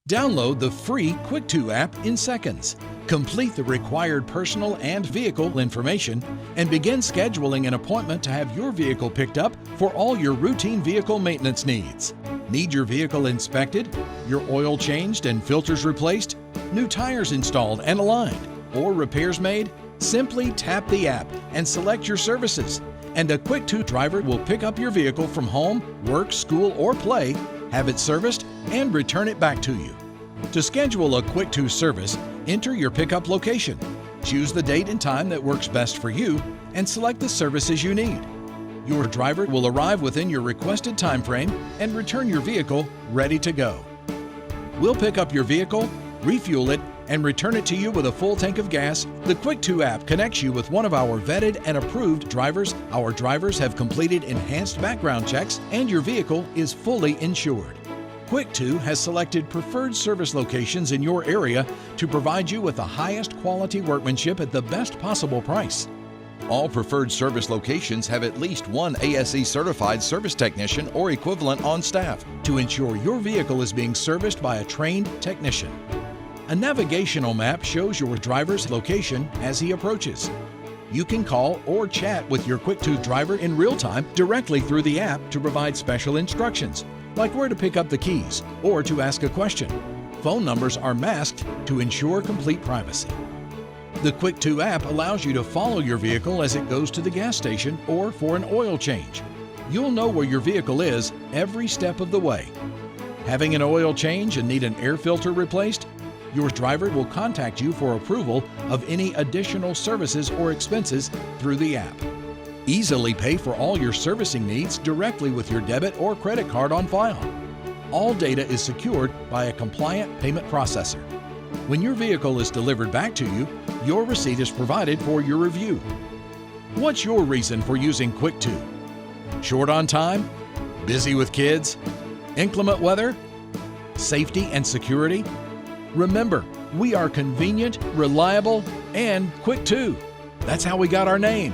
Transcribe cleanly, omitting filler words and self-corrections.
Download the free Quicktoo app in seconds. Complete the required personal and vehicle information and begin scheduling an appointment to have your vehicle picked up for all your routine vehicle maintenance needs. Need your vehicle inspected, your oil changed and filters replaced, new tires installed and aligned, or repairs made? Simply tap the app and select your services, and a Quicktoo driver will pick up your vehicle from home, work, school, or play, have it serviced, and return it back to you. To schedule a Quicktoo service, enter your pickup location, choose the date and time that works best for you, and select the services you need. Your driver will arrive within your requested time frame and return your vehicle ready to go. We'll pick up your vehicle, refuel it, and return it to you with a full tank of gas. The Quicktoo app connects you with one of our vetted and approved drivers. Our drivers have completed enhanced background checks, and your vehicle is fully insured. Quicktoo has selected preferred service locations in your area to provide you with the highest quality workmanship at the best possible price. All preferred service locations have at least one ASE certified service technician or equivalent on staff to ensure your vehicle is being serviced by a trained technician. A navigational map shows your driver's location as he approaches. You can call or chat with your Quicktoo driver in real time directly through the app to provide special instructions, like where to pick up the keys or to ask a question. Phone numbers are masked to ensure complete privacy. The Quicktoo app allows you to follow your vehicle as it goes to the gas station or for an oil change. You'll know where your vehicle is every step of the way. Having an oil change and need an air filter replaced? Your driver will contact you for approval of any additional services or expenses through the app. Easily pay for all your servicing needs directly with your debit or credit card on file. All data is secured by a compliant payment processor. When your vehicle is delivered back to you, your receipt is provided for your review. What's your reason for using Quicktoo? Short on time? Busy with kids? Inclement weather? Safety and security? Remember, we are convenient, reliable, and quick too. That's how we got our name.